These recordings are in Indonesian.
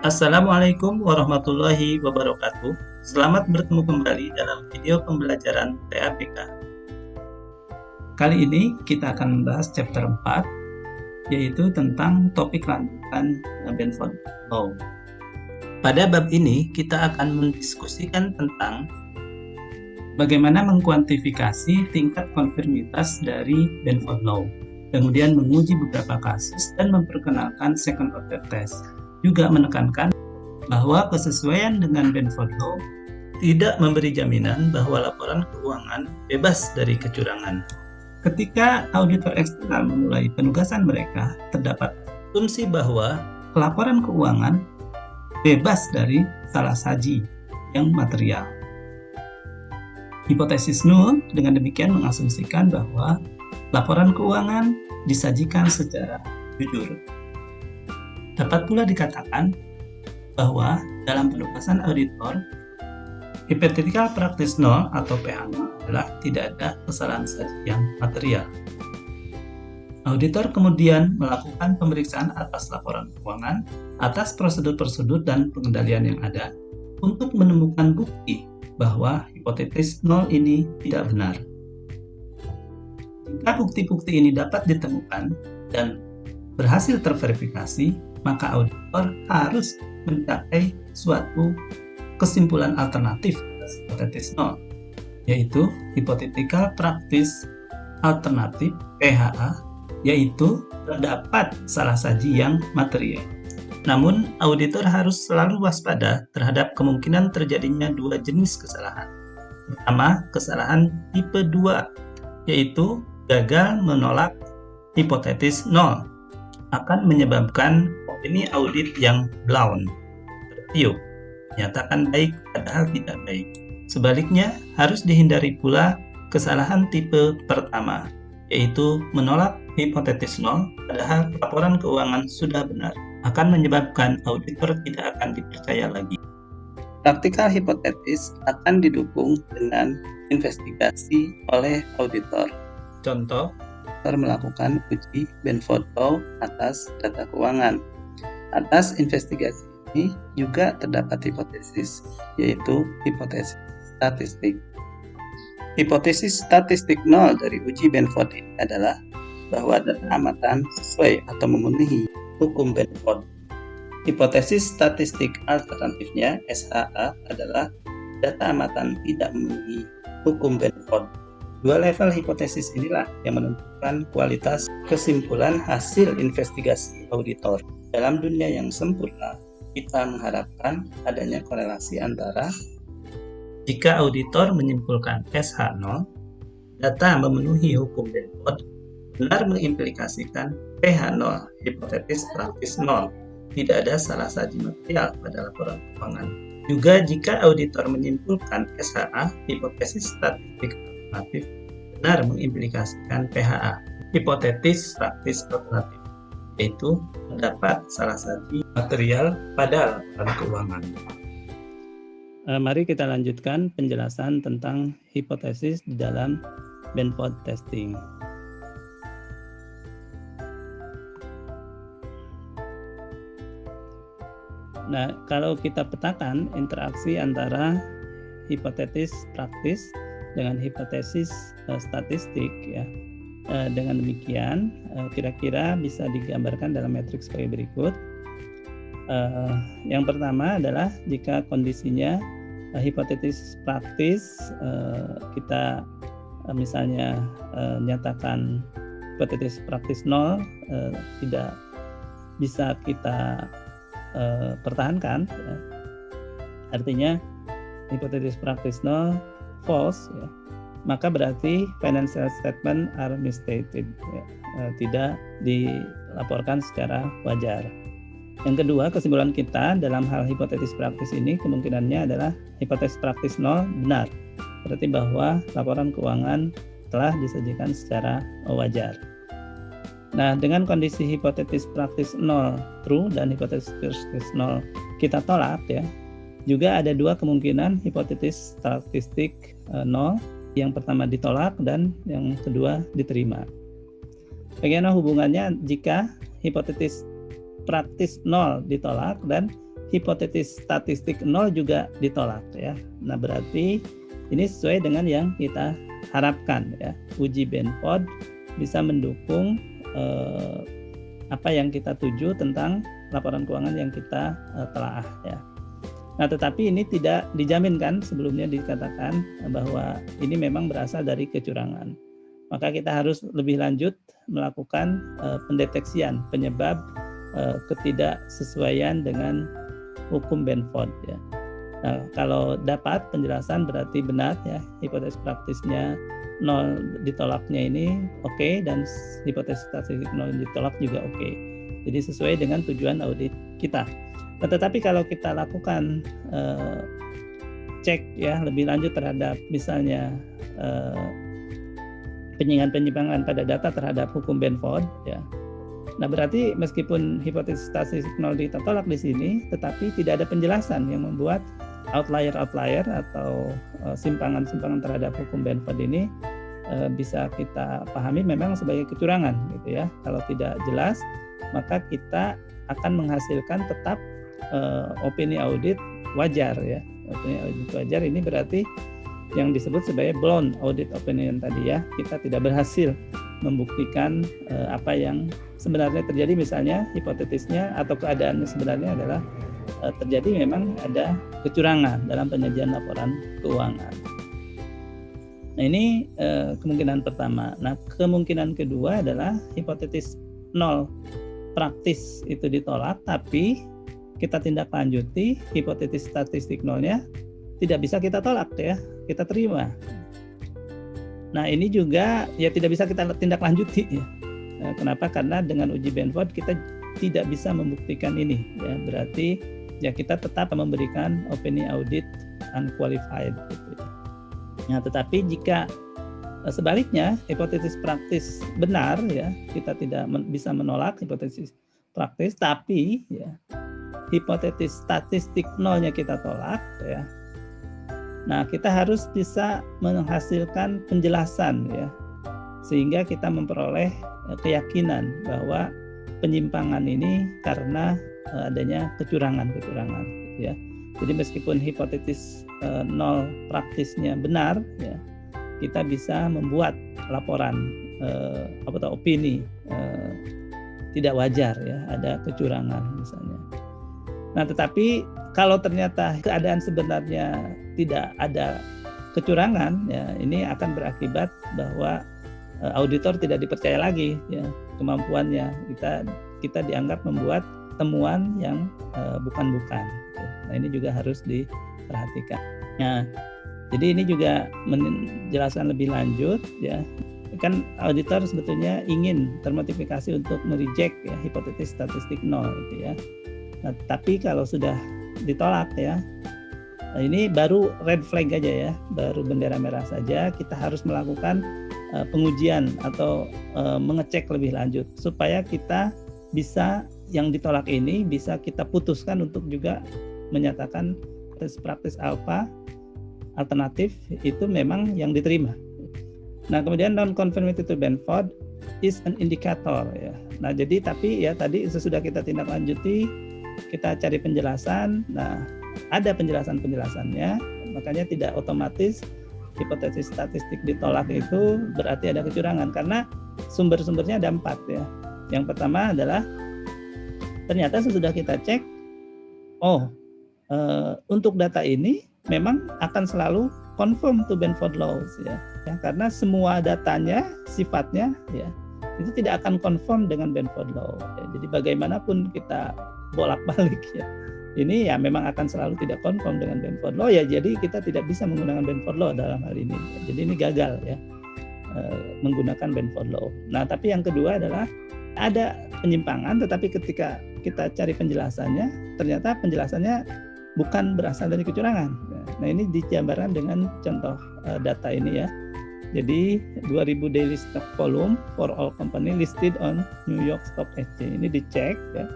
Assalamualaikum warahmatullahi wabarakatuh. Selamat bertemu kembali dalam video pembelajaran TAPK. Kali ini kita akan membahas chapter 4, yaitu tentang topik lanjutan Benford Law. Pada bab ini kita akan mendiskusikan tentang bagaimana mengkuantifikasi tingkat konfirmitas dari Benford Law, kemudian menguji beberapa kasus dan memperkenalkan second order test. Juga menekankan bahwa kesesuaian dengan Benford Law tidak memberi jaminan bahwa laporan keuangan bebas dari kecurangan. Ketika auditor eksternal memulai penugasan mereka, terdapat asumsi bahwa laporan keuangan bebas dari salah saji yang material. Hipotesis null dengan demikian mengasumsikan bahwa laporan keuangan disajikan secara jujur. Dapat pula dikatakan bahwa dalam penugasan auditor, hypothetical practice null atau PH0 adalah tidak ada kesalahan saji yang material. Auditor kemudian melakukan pemeriksaan atas laporan keuangan, atas prosedur-prosedur dan pengendalian yang ada, untuk menemukan bukti bahwa hipotesis null ini tidak benar. Jika bukti-bukti ini dapat ditemukan dan berhasil terverifikasi, maka auditor harus mencapai suatu kesimpulan alternatif atas hipotesis null, yaitu hypothetical practice alternatif PHA, yaitu terdapat salah saji yang material. Namun, auditor harus selalu waspada terhadap kemungkinan terjadinya dua jenis kesalahan. Pertama, kesalahan tipe 2, yaitu gagal menolak hipotesis null, akan menyebabkan opini audit yang blunt, tertiup, nyatakan baik padahal tidak baik. Sebaliknya, harus dihindari pula kesalahan tipe pertama, yaitu menolak hipotesis null padahal laporan keuangan sudah benar, akan menyebabkan auditor tidak akan dipercaya lagi. Practical hypothesis akan didukung dengan investigasi oleh auditor. Contoh, melakukan uji Benford Law atas data keuangan. Atas investigasi ini juga terdapat hipotesis, yaitu hipotesis statistik. Hipotesis statistik nol dari uji Benford ini adalah bahwa data amatan sesuai atau memenuhi hukum Benford. Hipotesis statistik alternatifnya SHA adalah data amatan tidak memenuhi hukum Benford. Dua level hipotesis inilah yang menentukan kualitas kesimpulan hasil investigasi auditor. Dalam dunia yang sempurna, kita mengharapkan adanya korelasi antara jika auditor menyimpulkan SH0, data memenuhi hukum Benford, benar mengimplikasikan PH0, hipotesis praktis 0, tidak ada salah saji material pada laporan keuangan. Juga jika auditor menyimpulkan SHA, hipotesis statistik alternatif, benar mengimplikasikan PHA, hipotetis praktis alternatif, yaitu terdapat salah saji material pada laporan keuangan. Mari kita lanjutkan penjelasan tentang hipotesis di dalam Benford testing. Nah, kalau kita petakan interaksi antara hipotesis praktis dengan hipotesis statistik, ya, dengan demikian kira-kira bisa digambarkan dalam matriks sebagai berikut. Yang pertama adalah jika kondisinya hipotesis praktis, kita misalnya nyatakan hipotesis praktis 0 tidak bisa kita pertahankan, ya. Artinya hipotesis praktis 0 false, ya. Maka berarti financial statement are misstated, ya. Tidak dilaporkan secara wajar. Yang kedua, kesimpulan kita dalam hal hipotesis praktis ini kemungkinannya adalah hipotesis praktis 0 benar, berarti bahwa laporan keuangan telah disajikan secara wajar. Nah, dengan kondisi hipotesis praktis 0 true dan hipotesis praktis 0 kita tolak, ya, juga ada dua kemungkinan hipotesis statistik 0, yang pertama ditolak dan yang kedua diterima. Bagaimana hubungannya jika hipotesis praktis 0 ditolak dan hipotetis statistik 0 juga ditolak ya. Nah, berarti ini sesuai dengan yang kita harapkan ya. Uji Benford bisa mendukung apa yang kita tuju tentang laporan keuangan yang kita telaah ya. Nah, tetapi ini tidak dijamin kan, sebelumnya dikatakan bahwa ini memang berasal dari kecurangan. Maka kita harus lebih lanjut melakukan pendeteksian penyebab ketidaksesuaian dengan hukum Benford ya. Nah, kalau dapat penjelasan berarti benar ya, hipotesis praktisnya 0 ditolaknya ini oke, dan hipotesis statistik 0 ditolak juga oke. Jadi sesuai dengan tujuan audit kita. Nah, tetapi kalau kita lakukan cek ya lebih lanjut terhadap misalnya penyimpangan pada data terhadap hukum Benford ya. Nah, berarti meskipun hipotesis statistik 0 ditolak di sini, tetapi tidak ada penjelasan yang membuat outlier atau simpangan-simpangan terhadap hukum Benford ini bisa kita pahami memang sebagai kecurangan gitu ya. Kalau tidak jelas, maka kita akan menghasilkan tetap opini audit wajar ya. Opini audit wajar ini berarti yang disebut sebagai blown audit opinion tadi ya. Kita tidak berhasil membuktikan apa yang sebenarnya terjadi, misalnya hipotetisnya atau keadaannya sebenarnya adalah terjadi memang ada kecurangan dalam penyajian laporan keuangan. Nah, ini kemungkinan pertama. Nah, kemungkinan kedua adalah hipotetis 0 praktis itu ditolak, tapi kita tindak lanjuti hipotetis statistik 0-nya tidak bisa kita tolak ya, kita terima. Nah, ini juga ya tidak bisa kita tindak lanjuti ya. Kenapa? Karena dengan uji Benford kita tidak bisa membuktikan ini ya. Berarti ya kita tetap memberikan opini audit unqualified gitu ya. Nah, tetapi jika sebaliknya hipotesis praktis benar ya, kita tidak bisa menolak hipotesis praktis, tapi ya hipotesis statistik 0-nya kita tolak ya. Nah, kita harus bisa menghasilkan penjelasan ya, sehingga kita memperoleh keyakinan bahwa penyimpangan ini karena adanya kecurangan ya. Jadi meskipun hipotesis 0 praktisnya benar ya, kita bisa membuat laporan atau opini tidak wajar ya, ada kecurangan misalnya. Nah, tetapi kalau ternyata keadaan sebenarnya tidak ada kecurangan ya, ini akan berakibat bahwa auditor tidak dipercaya lagi ya kemampuannya. Kita dianggap membuat temuan yang bukan-bukan. Nah, ini juga harus diperhatikan. Nah, jadi ini juga menjelaskan lebih lanjut ya. Kan auditor sebetulnya ingin termotivasi untuk mereject ya hipotesis statistik 0 gitu ya. Nah, tapi kalau sudah ditolak ya, nah ini baru red flag aja ya, baru bendera merah saja. Kita harus melakukan pengujian atau mengecek lebih lanjut supaya kita bisa yang ditolak ini bisa kita putuskan untuk juga menyatakan praktis alpha alternatif itu memang yang diterima. Nah, kemudian non-conformity to Benford is an indicator ya. Nah, jadi tapi ya tadi sesudah kita tindak lanjuti, kita cari penjelasan. Nah, ada penjelasannya, makanya tidak otomatis hipotesis statistik ditolak itu berarti ada kecurangan, karena sumber-sumbernya ada 4 ya. Yang pertama adalah ternyata sesudah kita cek, untuk data ini memang akan selalu conform to Benford laws ya, karena semua datanya sifatnya ya itu tidak akan conform dengan Benford law ya. Jadi bagaimanapun kita bolak-balik ya, ini ya memang akan selalu tidak conform dengan Benford law ya, jadi kita tidak bisa menggunakan Benford law dalam hal ini ya. Jadi ini gagal ya menggunakan Benford law. Nah, tapi yang kedua adalah ada penyimpangan, tetapi ketika kita cari penjelasannya, ternyata penjelasannya bukan berasal dari kecurangan. Nah, ini dijabarkan dengan contoh data ini ya. Jadi 2000 daily stock volume for all company listed on New York Stock Exchange. Ini dicek ya.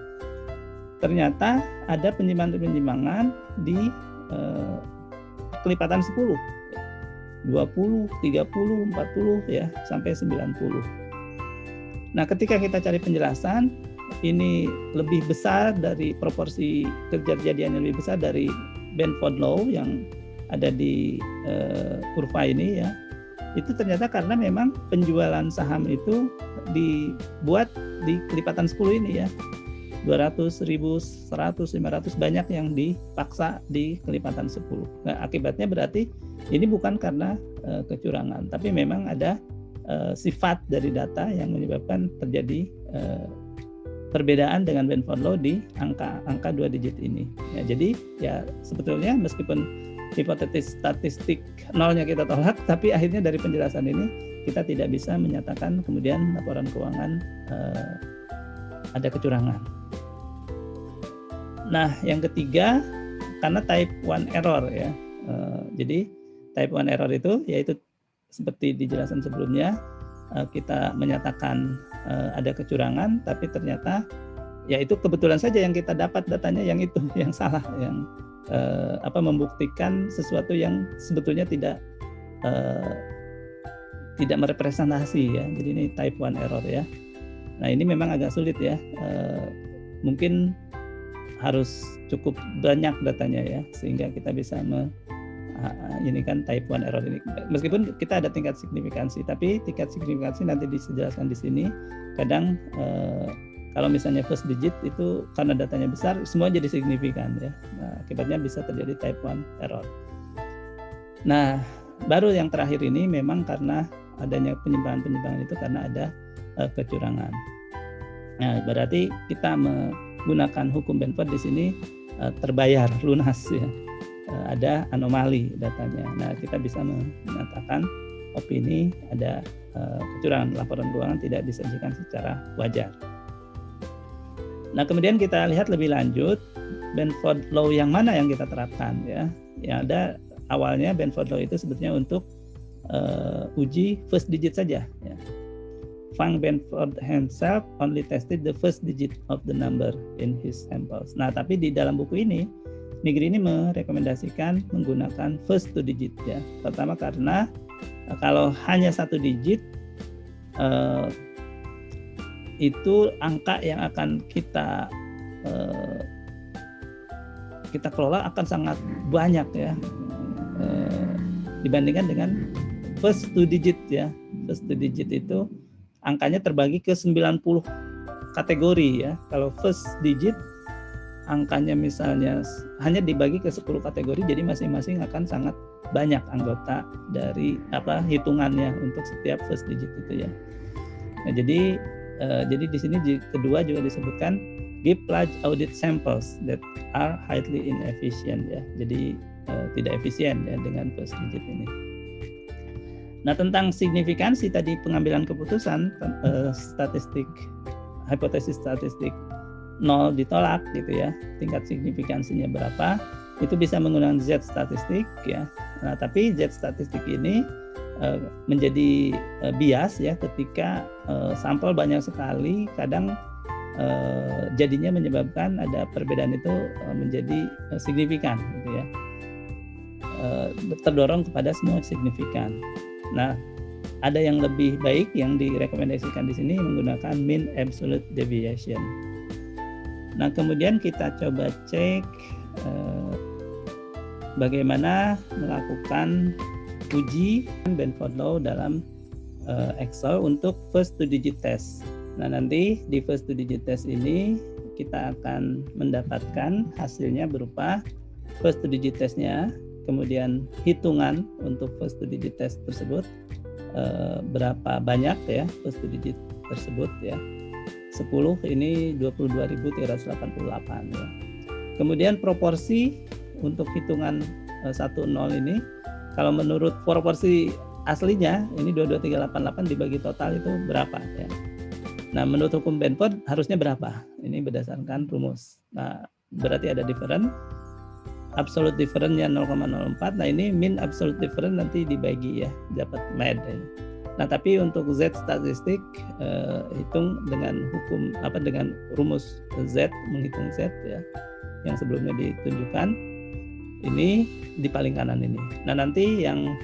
Ternyata ada penyimpangan di kelipatan 10, 20, 30, 40 ya sampai 90. Nah, ketika kita cari penjelasan, ini lebih besar dari proporsi keterjadian yang lebih besar dari Benford Law yang ada di kurva ini ya, itu ternyata karena memang penjualan saham itu dibuat di kelipatan 10 ini ya, 200, 1000, 100, 500, banyak yang dipaksa di kelipatan 10. Nah, akibatnya berarti ini bukan karena kecurangan, tapi memang ada sifat dari data yang menyebabkan terjadi perbedaan dengan Benford Law di angka 2 digit ini. Ya, jadi ya sebetulnya meskipun hipotesis statistik nolnya kita tolak, tapi akhirnya dari penjelasan ini kita tidak bisa menyatakan kemudian laporan keuangan ada kecurangan. Nah, yang ketiga karena type 1 error ya. Jadi type 1 error itu yaitu seperti dijelaskan sebelumnya, kita menyatakan ada kecurangan, tapi ternyata ya itu kebetulan saja yang kita dapat datanya yang itu yang salah, yang membuktikan sesuatu yang sebetulnya tidak merepresentasi ya. Jadi ini type 1 error ya. Nah, ini memang agak sulit ya. Mungkin harus cukup banyak datanya ya sehingga kita bisa ini kan type 1 error ini. Meskipun kita ada tingkat signifikansi, tapi tingkat signifikansi nanti dijelaskan di sini. Kadang kalau misalnya first digit itu karena datanya besar, semua jadi signifikan ya. Nah, akibatnya bisa terjadi type 1 error. Nah, baru yang terakhir ini memang karena adanya penyimpangan itu karena ada kecurangan. Nah, berarti kita menggunakan hukum Benford di sini terbayar lunas ya. Ada anomali datanya. Nah, kita bisa menyatakan opini ada kecurangan, laporan keuangan tidak disajikan secara wajar. Nah, kemudian kita lihat lebih lanjut Benford Law yang mana yang kita terapkan ya. Yang ada awalnya Benford Law itu sebetulnya untuk uji first digit saja ya. Frank Benford himself only tested the first digit of the number in his samples. Nah, tapi di dalam buku ini Nigri ini merekomendasikan menggunakan first two digit ya. Pertama karena kalau hanya satu digit itu angka yang akan kita kelola akan sangat banyak ya dibandingkan dengan first two digit ya. First two digit itu angkanya terbagi ke 90 kategori ya. Kalau first digit angkanya misalnya hanya dibagi ke 10 kategori, jadi masing-masing akan sangat banyak anggota dari hitungannya untuk setiap first digit itu ya. Nah, jadi di sini kedua juga disebutkan give large audit samples that are highly inefficient ya. Jadi tidak efisien ya dengan first digit ini. Nah, tentang signifikansi tadi pengambilan keputusan hipotesis statistik 0 ditolak gitu ya, tingkat signifikansinya berapa, itu bisa menggunakan Z statistik ya. Nah, tapi Z statistik ini menjadi bias ya ketika sampel banyak sekali, kadang jadinya menyebabkan ada perbedaan itu menjadi signifikan gitu ya, terdorong kepada semua signifikan. Nah, ada yang lebih baik yang direkomendasikan di sini menggunakan mean absolute deviation. Nah, kemudian kita coba cek bagaimana melakukan uji Benford Law dalam Excel untuk first two digit test. Nah, nanti di first two digit test ini kita akan mendapatkan hasilnya berupa first two digit testnya, kemudian hitungan untuk first two digit test tersebut berapa banyak ya first two digit tersebut ya. 10 ini 22.388 ya. Kemudian proporsi untuk hitungan 10 ini kalau menurut proporsi aslinya ini 22388 dibagi total itu berapa ya. Nah, menurut hukum Benford harusnya berapa? Ini berdasarkan rumus. Nah, berarti ada difference. Absolute difference-nya 0,04. Nah, ini mean absolute difference nanti dibagi ya, dapat med ya. Nah, tapi untuk Z statistik hitung dengan dengan rumus Z, menghitung Z ya yang sebelumnya ditunjukkan ini di paling kanan ini. Nah, nanti yang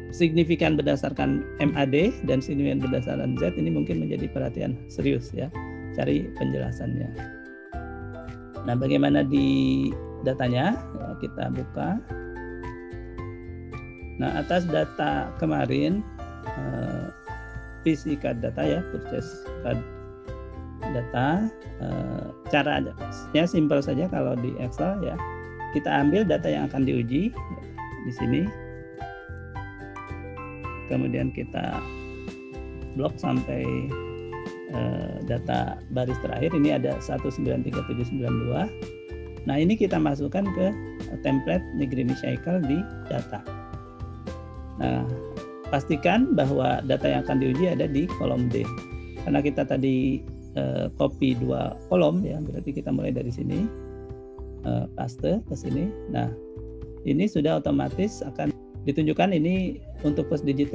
signifikan berdasarkan MAD dan signifikan berdasarkan Z ini mungkin menjadi perhatian serius ya. cari penjelasannya. Nah, bagaimana di datanya? Ya, kita buka. Nah, atas data kemarin, PC card data ya, purchase card data, caranya simpel saja kalau di Excel ya. Kita ambil data yang akan diuji di sini. Kemudian kita blok sampai data baris terakhir, ini ada 193792. Nah, ini kita masukkan ke template Negrini Cycle di data. Nah, pastikan bahwa data yang akan diuji ada di kolom D. Karena kita tadi copy 2 kolom ya, berarti kita mulai dari sini, paste ke sini. Nah, ini sudah otomatis akan ditunjukkan ini untuk first digit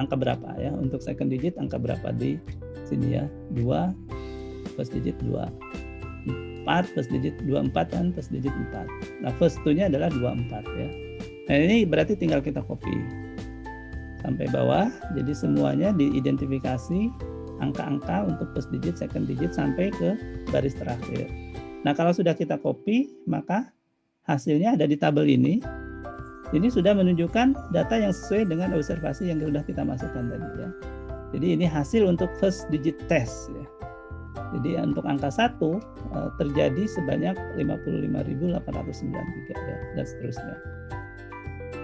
angka berapa ya, untuk second digit angka berapa di sini ya, 2 first digit 2, 4 first digit 24 dan first digit 4. Nah, first 2-nya adalah 24 ya. Nah, ini berarti tinggal kita copy sampai bawah, jadi semuanya diidentifikasi angka-angka untuk first digit, second digit sampai ke baris terakhir. Nah, kalau sudah kita copy, maka hasilnya ada di tabel ini. Ini sudah menunjukkan data yang sesuai dengan observasi yang sudah kita masukkan tadi ya. Jadi ini hasil untuk first digit test ya. Jadi untuk angka 1 terjadi sebanyak 55.893 ya, dan seterusnya.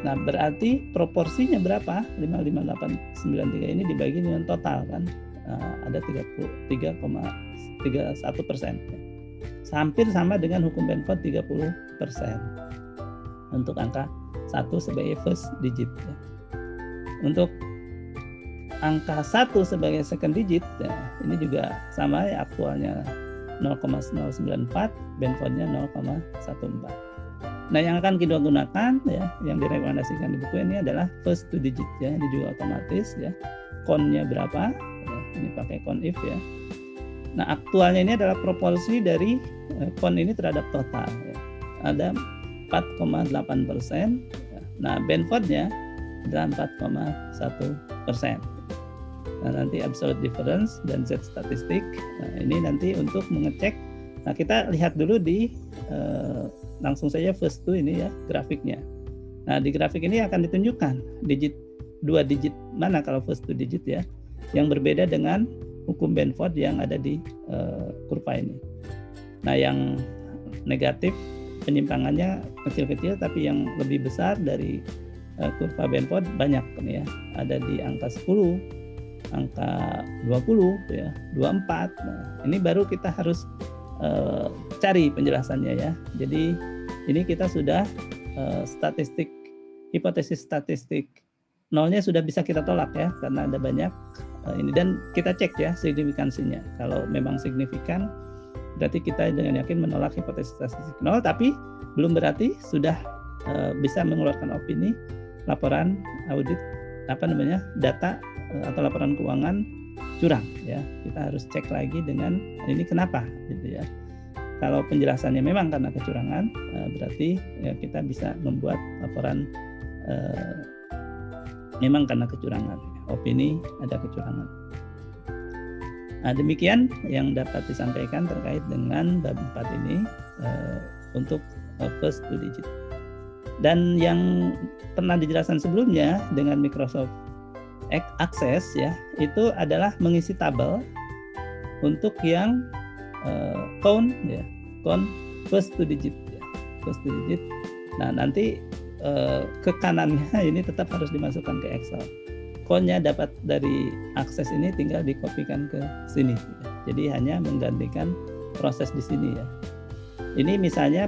Nah, berarti proporsinya berapa? 55893 ini dibagi dengan total kan, ada 33,31%. Hampir sama dengan hukum Benford 30% untuk angka 1 sebagai first digit ya. Untuk angka 1 sebagai second digit ya, ini juga sama ya, aktualnya 0,094, Benfordnya 0,14. Nah, yang akan kita gunakan ya, yang direkomendasikan di buku ini adalah first 2 digit ya, ini juga otomatis ya. Count-nya berapa? Ya, ini pakai count if ya. Nah, aktualnya ini adalah proporsi dari count ini terhadap total ya. Ada 4,8%. Nah, Benfordnya adalah 4,1%. Nah, nanti absolute difference dan Z statistik. Nah, ini nanti untuk mengecek. Nah, kita lihat dulu di langsung saja first 2 ini ya, grafiknya. Nah, di grafik ini akan ditunjukkan digit 2 digit mana kalau first 2 digit ya, yang berbeda dengan hukum Benford yang ada di kurva ini. Nah, yang negatif penyimpangannya kecil-kecil, tapi yang lebih besar dari kurva Benford banyak ya. Ada di angka 10, angka 20 ya, 24. Nah, ini baru kita harus cari penjelasannya ya. Jadi ini kita sudah statistik, hipotesis statistik nolnya sudah bisa kita tolak ya, karena ada banyak ini, dan kita cek ya signifikansinya. Kalau memang signifikan, berarti kita dengan yakin menolak hipotesis statistik nol, tapi belum berarti sudah bisa mengeluarkan opini laporan audit data atau laporan keuangan curang ya. Kita harus cek lagi dengan ini kenapa gitu ya. Kalau penjelasannya memang karena kecurangan, berarti ya kita bisa membuat laporan memang karena kecurangan, opini ada kecurangan. Nah, demikian yang dapat disampaikan terkait dengan bab 4 ini untuk first 2 digit. Dan yang pernah dijelaskan sebelumnya dengan Microsoft Access ya, itu adalah mengisi tabel untuk yang count first 2 digit ya, first 2 digit. Nah, nanti ke kanannya ini tetap harus dimasukkan ke Excel. Count-nya dapat dari akses ini tinggal dikopikan ke sini ya. Jadi hanya menggantikan proses di sini ya. Ini misalnya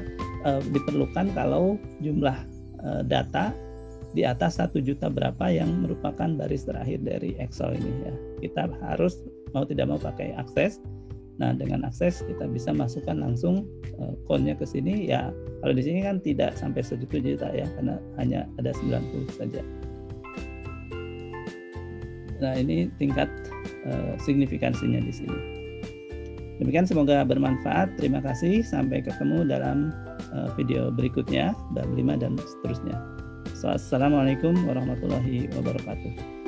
diperlukan kalau jumlah data di atas 1 juta berapa yang merupakan baris terakhir dari Excel ini ya. Kita harus mau tidak mau pakai akses. Nah, dengan akses kita bisa masukkan langsung count-nya ke sini ya. Kalau di sini kan tidak sampai 1 juta ya, karena hanya ada 90 saja. Nah, ini tingkat signifikansinya di sini. Demikian, semoga bermanfaat. Terima kasih. Sampai ketemu dalam video berikutnya, bab 5 dan seterusnya. Assalamualaikum warahmatullahi wabarakatuh.